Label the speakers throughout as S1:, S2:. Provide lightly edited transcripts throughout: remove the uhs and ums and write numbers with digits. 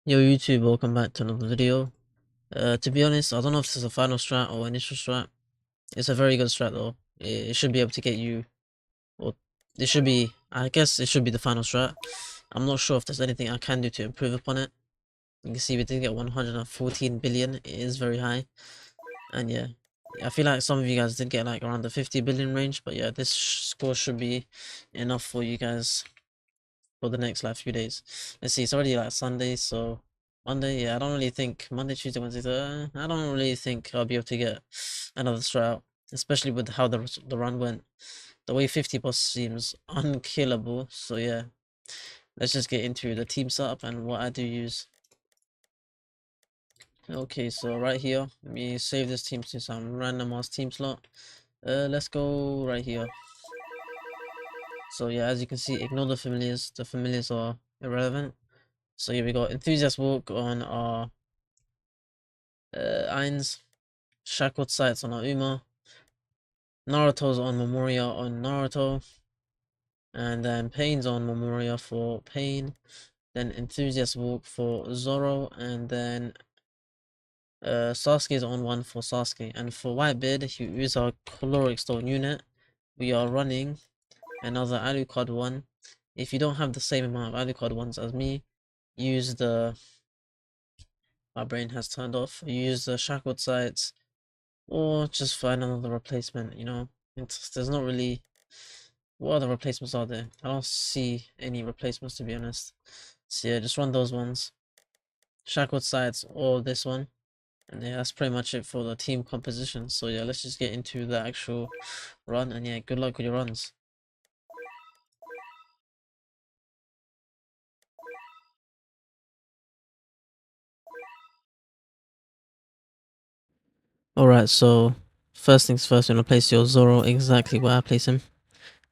S1: Yo YouTube, welcome back to another video. To be honest, I don't know if this is a final strat or initial strat. It's a very good strat though. It should be able to get you, or it should be, I guess it should be the final strat. I'm not sure if there's anything I can do to improve upon it. You can see we did get 114 billion, it is very high. And yeah, I feel like some of you guys did get like around the 50 billion range, but yeah, this score should be enough for you guys for the next like few days. Let's see, it's already like Sunday, so Monday, yeah, I don't really think Monday, Tuesday, Wednesday, I don't really think I'll be able to get another strat out, especially with how the run went. The way 50 boss seems unkillable, so yeah. Let's just get into the team setup and what I do use. Okay, so right here, let me save this team to some random ass team slot. Let's go right here. So yeah, as you can see, ignore the familiars. The familiars are irrelevant. So here we got Enthusiast Walk on our Ainz, Shackled Sights on our Uma, Naruto's on Memoria on Naruto, and then Pain's on Memoria for Pain, then Enthusiast Walk for Zoro, and then Sasuke's on one for Sasuke. And for Whitebeard, who is our caloric stone unit, we are running another Alucard one. If you don't have the same amount of Alucard ones as me, use the my brain has turned off. Use the Shackled Sights, or just find another replacement, you know. There's not really, what other replacements are there? I don't see any replacements, to be honest. So yeah, just run those ones. Shackled Sights or this one. And yeah, that's pretty much it for the team composition. So yeah, let's just get into the actual run, and yeah, good luck with your runs. Alright, so first things first, you're gonna place your Zoro exactly where I place him.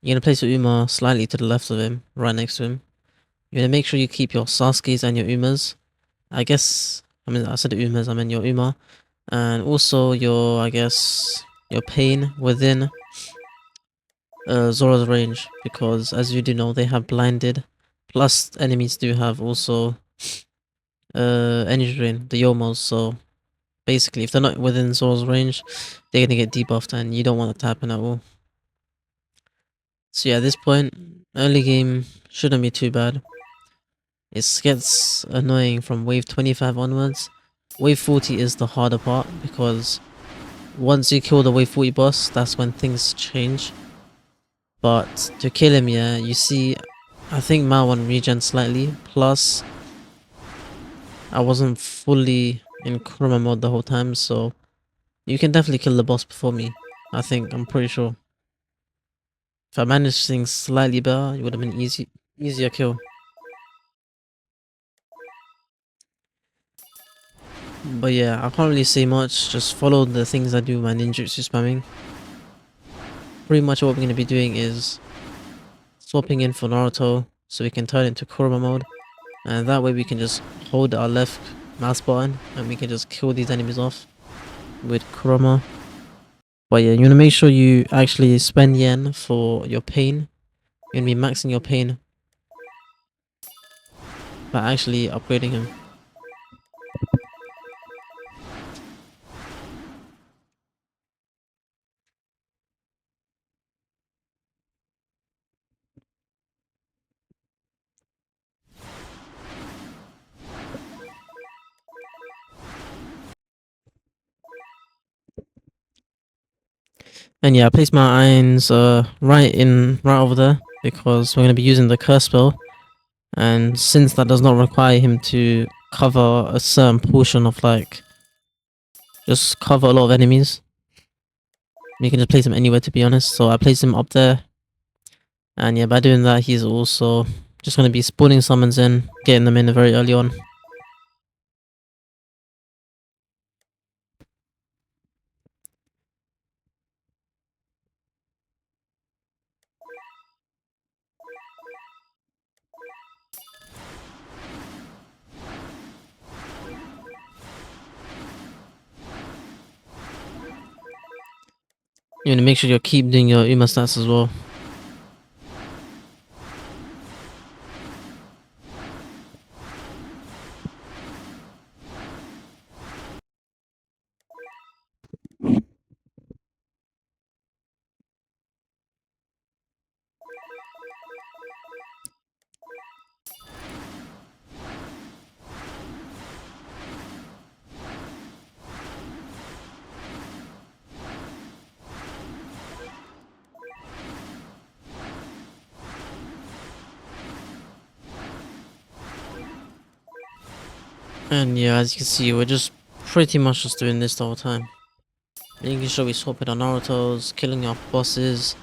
S1: You're gonna place your Uma slightly to the left of him, right next to him. You're gonna make sure you keep your Sasuke's and your Umas. I said Umas, I meant your Uma. And also your, I guess, your Pain within Zora's range. Because as you do know, they have blinded. Plus, enemies do have also energy drain, the Yomos. So basically, if they're not within Zora's range, they're gonna get debuffed and you don't want that to happen at all. So yeah, at this point, early game shouldn't be too bad. It gets annoying from wave 25 onwards. Wave 40 is the harder part because once you kill the wave 40 boss, that's when things change. But to kill him, yeah, you see, I think my one regen slightly, plus I wasn't fully in chroma mode the whole time, so you can definitely kill the boss before me. I'm pretty sure. If I managed things slightly better, it would have been easier kill. But yeah, I can't really say much, just follow the things I do my ninjutsu spamming. Pretty much what we're going to be doing is swapping in for Naruto so we can turn into Kurama mode, and that way we can just hold our left mouse button and we can just kill these enemies off with Kurama. But yeah, you want to make sure you actually spend yen for your pain. You're going to be maxing your pain by actually upgrading him. And yeah, I placed my irons right over there because we're going to be using the curse spell, and since that does not require him to cover a certain portion of like just cover a lot of enemies, you can just place him anywhere, to be honest. So I placed him up there, and yeah, by doing that he's also just going to be spawning summons in, getting them in very early on. You want to make sure you keep doing your Uma stats as well. And yeah, as you can see, we're just pretty much just doing this the whole time. Making sure we swap it on Naruto's, killing off bosses.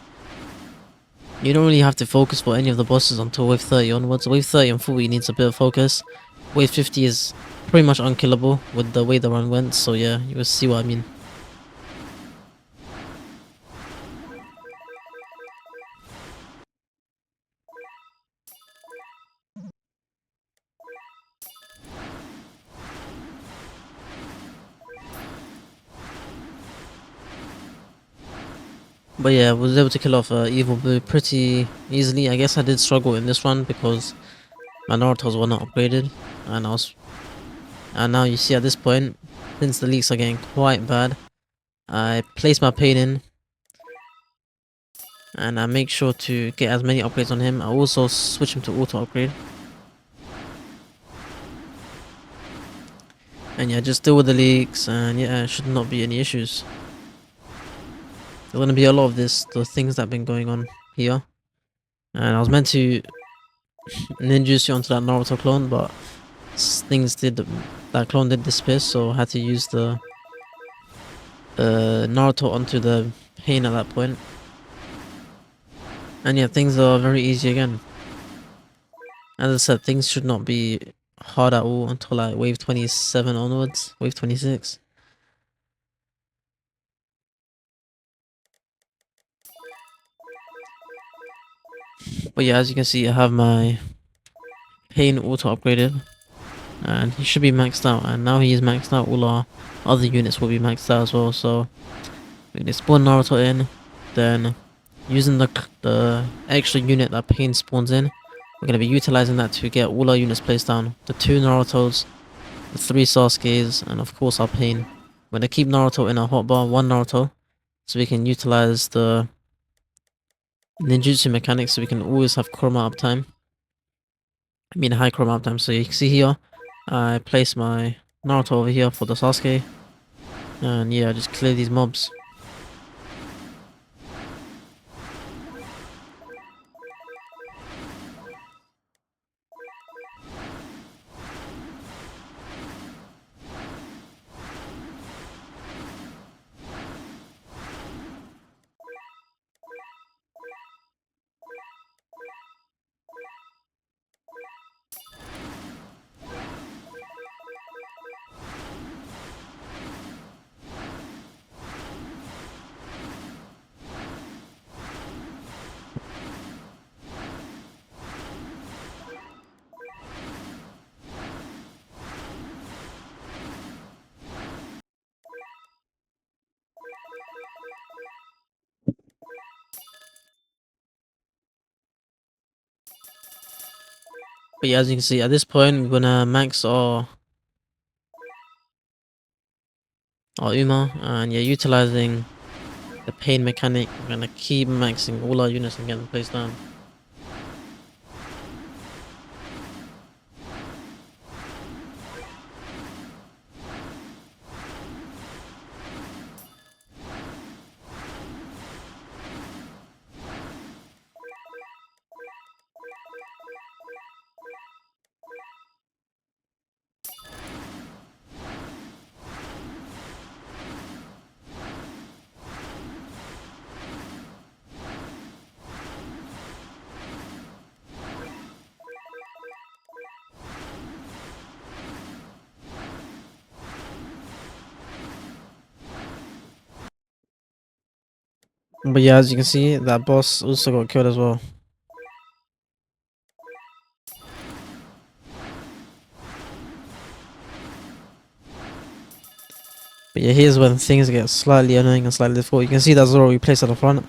S1: You don't really have to focus for any of the bosses until wave 30 onwards. Wave 30 and 40 needs a bit of focus. Wave 50 is pretty much unkillable with the way the run went, so yeah, you will see what I mean. But yeah, I was able to kill off Evil Blue pretty easily. I guess I did struggle in this run because my Naruto's were not upgraded, and now you see at this point, since the leaks are getting quite bad, I place my pain in, and I make sure to get as many upgrades on him. I also switch him to auto upgrade. And yeah, just deal with the leaks, and yeah, it should not be any issues. There's gonna be a lot of the things that have been going on here. And I was meant to ninjutsu onto that Naruto clone, but that clone did disappear, so I had to use the Naruto onto the pain at that point. And yeah, things are very easy again. As I said, things should not be hard at all until like wave 27 onwards, wave 26. But yeah, as you can see, I have my pain auto upgraded, and he should be maxed out. And now he is maxed out, all our other units will be maxed out as well. So we can spawn Naruto in, then using the extra unit that pain spawns in, we're going to be utilizing that to get all our units placed down. The 2 Narutos, the 3 Sasukes, and of course our pain. We're going to keep Naruto in our hotbar, 1 Naruto, so we can utilize the ninjutsu mechanics, so we can always have chroma uptime. I mean high chroma uptime. So you can see here, I place my Naruto over here for the Sasuke, and yeah, just clear these mobs. But yeah, as you can see, at this point, we're gonna max our Uma, and yeah, utilizing the pain mechanic, we're gonna keep maxing all our units and get them placed down. But yeah, as you can see, that boss also got killed as well. But yeah, here's when things get slightly annoying and slightly difficult. You can see that Zoro we placed at the front.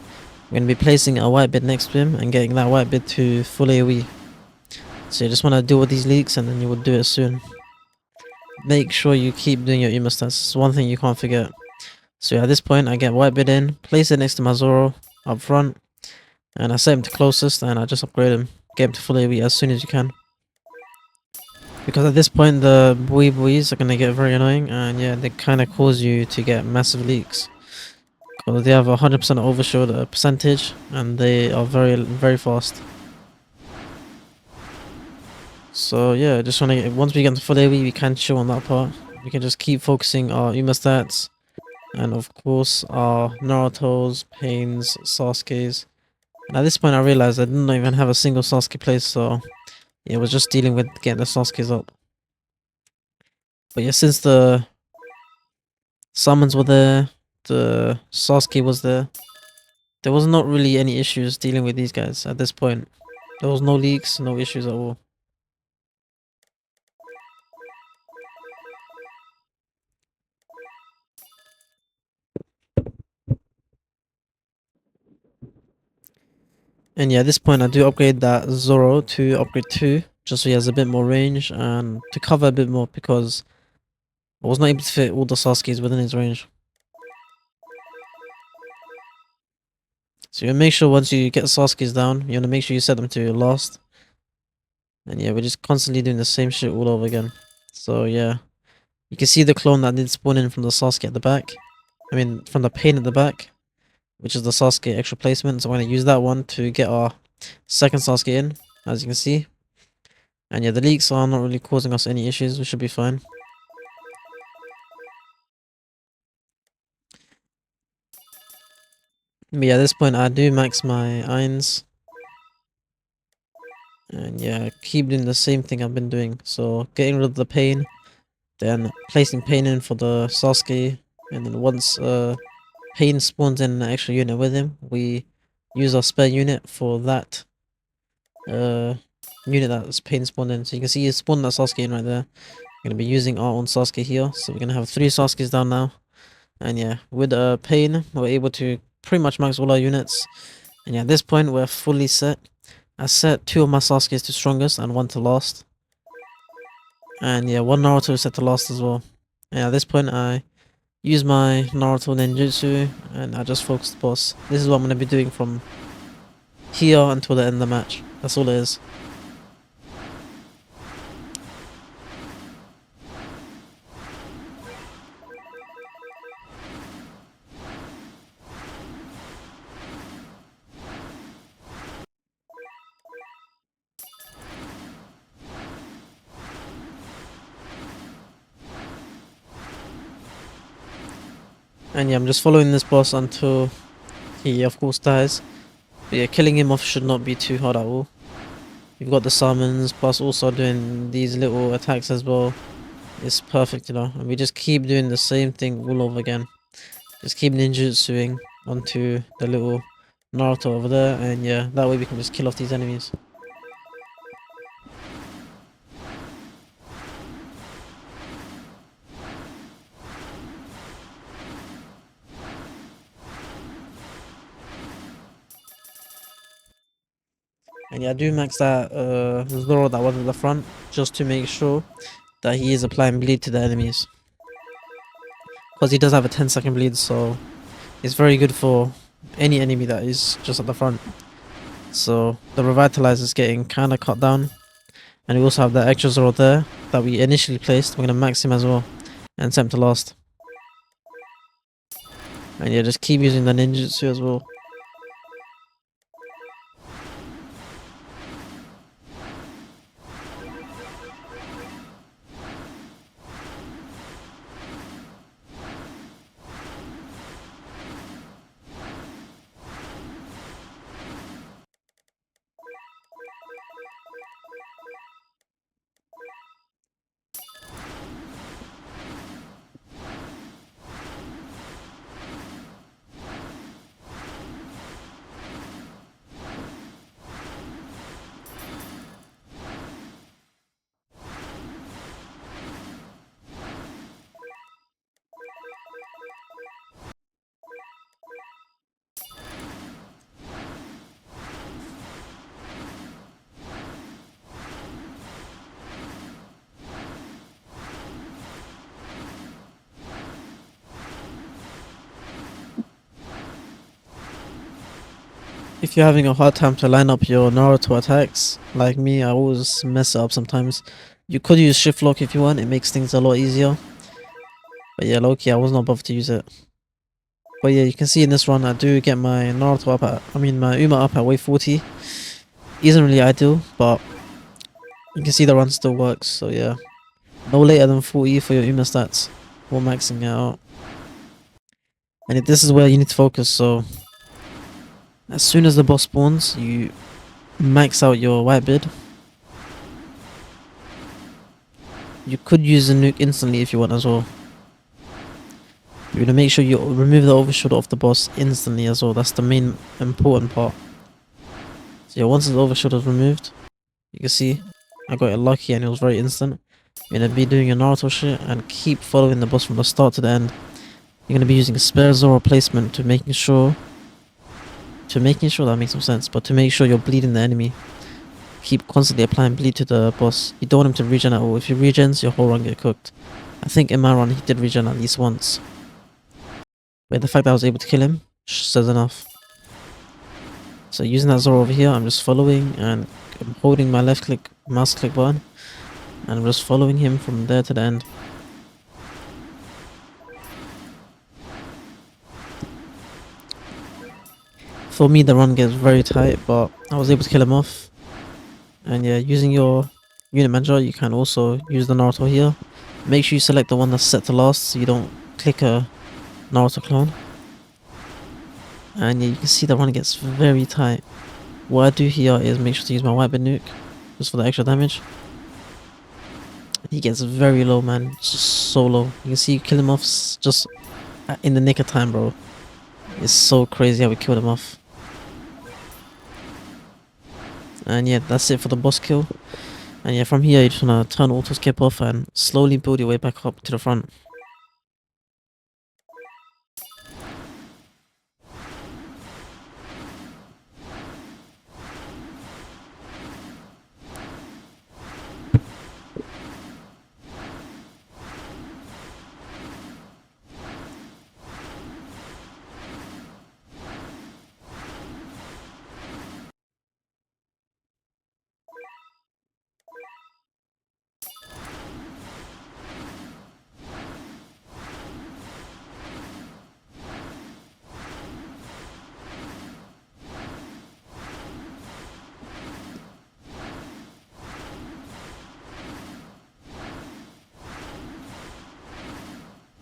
S1: We're gonna be placing a white bit next to him and getting that white bit to full AoE. So you just wanna deal with these leaks and then you will do it soon. Make sure you keep doing your Uma stats. It's one thing you can't forget. So yeah, at this point, I get white bit in, place it next to my Zoro up front, and I set him to closest, and I just upgrade him, get him to full AoE as soon as you can. Because at this point, the buis are gonna get very annoying, and yeah, they kind of cause you to get massive leaks. Because they have a 100% overshield percentage, and they are very fast. So yeah, just trying to get, once we get to full AoE, we can chill on that part. We can just keep focusing our Uma stats, and of course our Naruto's, Pain's, Sasuke's. And at this point I realized I didn't even have a single Sasuke place, so yeah, it was just dealing with getting the Sasuke's up. But yeah, since the summons were there, the Sasuke was there was not really any issues dealing with these guys at this point. There was no leaks, no issues at all. And yeah, at this point I do upgrade that Zoro to upgrade 2, just so he has a bit more range and to cover a bit more, because I was not able to fit all the Sasuke's within his range. So you make sure once you get Sasuke's down, you want to make sure you set them to last. And yeah, we're just constantly doing the same shit all over again. So yeah, you can see the clone that did spawn in from the Sasuke at the back. I mean, from the Pain at the back, which is the Sasuke extra placement. So I'm going to use that one to get our second Sasuke in, as you can see. And yeah, the leaks are not really causing us any issues. We should be fine. But yeah, at this point I do max my irons. And yeah, keep doing the same thing I've been doing. So getting rid of the Pain, then placing Pain in for the Sasuke. And then once Pain spawns in an extra unit with him, we use our spare unit for that unit that's Pain spawned in. So you can see he spawned that Sasuke in right there. We're going to be using our own Sasuke here. So we're going to have 3 Sasuke's down now. And yeah, with Pain, we're able to pretty much max all our units. And yeah, at this point, we're fully set. I set 2 of my Sasuke's to strongest and 1 to last. And yeah, 1 Naruto is set to last as well. And at this point, I use my Naruto ninjutsu and I just focus the boss. This is what I'm going to be doing from here until the end of the match. That's all it is. And yeah, I'm just following this boss until he of course dies. But yeah, killing him off should not be too hard at all. You've got the summons, plus also doing these little attacks as well. It's perfect, you know. And we just keep doing the same thing all over again. Just keep ninjutsuing onto the little Naruto over there, and yeah, that way we can just kill off these enemies. And yeah, I do max that Zoro that was at the front, just to make sure that he is applying bleed to the enemies. Because he does have a 10-second bleed, so it's very good for any enemy that is just at the front. So the revitalizer is getting kind of cut down. And we also have that extra Zoro there that we initially placed. We're going to max him as well and set him to last. And yeah, just keep using the ninjutsu as well. If you're having a hard time to line up your Naruto attacks, like me, I always mess it up sometimes. You could use shift lock if you want, it makes things a lot easier. But yeah, low-key, I was not bothered to use it. But yeah, you can see in this run, I do get my Naruto up at, my Uma up at wave 40. Isn't really ideal, but You can see the run still works, so yeah. No later than 40 for your Uma stats. Or maxing it out. And this is where you need to focus, so as soon as the boss spawns, you max out your white bid. You could use a nuke instantly if you want as well. You're gonna make sure you remove the overshoot off the boss instantly as well. That's the main important part. So yeah, once the overshoot is removed, you can see I got it lucky and it was very instant. You're gonna be doing your Naruto shit and keep following the boss from the start to the end. You're gonna be using a spare Zoro placement to making sure that makes some sense, but to make sure you're bleeding the enemy. Keep constantly applying bleed to the boss. You don't want him to regen at all. If he regens, your whole run get cooked. I think in my run he did regen at least once. But the fact that I was able to kill him says enough. So using that Zoro over here, I'm just following and I'm holding my left click mouse click button and I'm just following him from there to the end. For me the run gets very tight, but I was able to kill him off. And yeah, using your unit manager, you can also use the Naruto here. Make sure you select the one that's set to last so you don't click a Naruto clone. And yeah, you can see the run gets very tight. What I do here is make sure to use my white bid nuke just for the extra damage. He gets very low, man. Just so low. You can see you kill him off just in the nick of time, bro. It's so crazy how we killed him off. And yeah, that's it for the boss kill. And yeah, from here you just wanna turn auto skip off and slowly build your way back up to the front.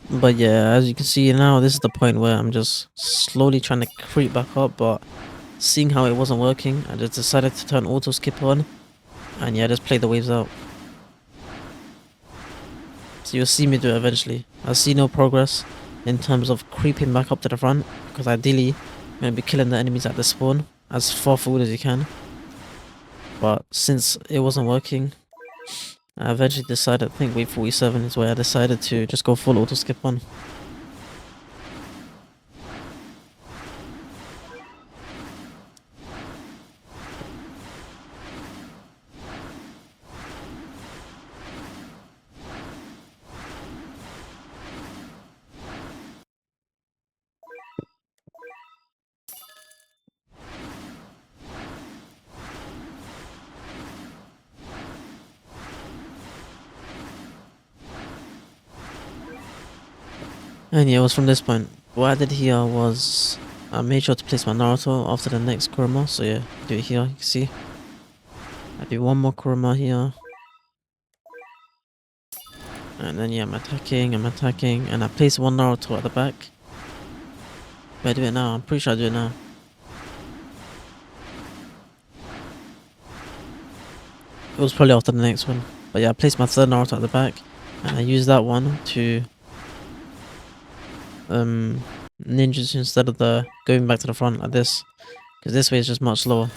S1: But yeah, as you can see now, this is the point where I'm just slowly trying to creep back up, but seeing how it wasn't working, I just decided to turn auto skip on, and yeah, just play the waves out. So you'll see me do it eventually. I see no progress in terms of creeping back up to the front, because ideally, I'm going to be killing the enemies at the spawn as far forward as you can. But since it wasn't working, I eventually decided, I think wave 47 is where I decided to just go full auto skip on. And yeah, it was from this point. What I did here was I made sure to place my Naruto after the next Kurama. So yeah, do it here, you can see. I do one more Kurama here. And then yeah, I'm attacking, and I place one Naruto at the back. But I do it now, I'm pretty sure I do it now. It was probably after the next one. But yeah, I placed my third Naruto at the back. And I used that one to ninjas instead of the going back to the front like this, because this way is just much slower.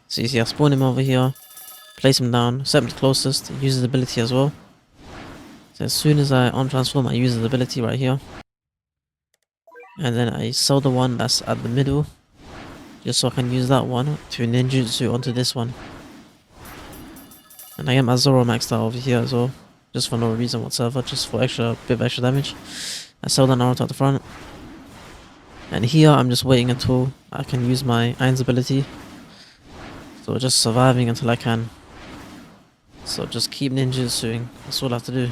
S1: So you see I spawn him over here, place him down, set him to closest, use his ability as well. So as soon as I on-transform, I use his ability right here. And then I sell the one that's at the middle, just so I can use that one to ninjutsu onto this one. And I get my Zoro maxed out over here as well, just for no reason whatsoever, just for bit of extra damage. I sell the Naruto at the front. And here I'm just waiting until I can use my Ain's ability. So just surviving until I can. So just keep ninjutsuing, that's all I have to do.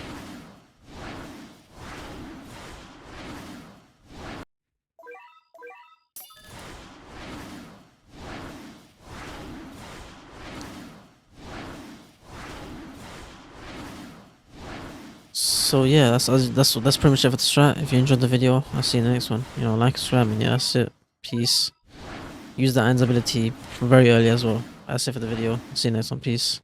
S1: So yeah, that's pretty much it for the strat. If you enjoyed the video, I'll see you in the next one. You know, like, subscribe, and yeah, that's it. Peace. Use the Anne's ability from very early as well. That's it for the video. See you next one. Peace.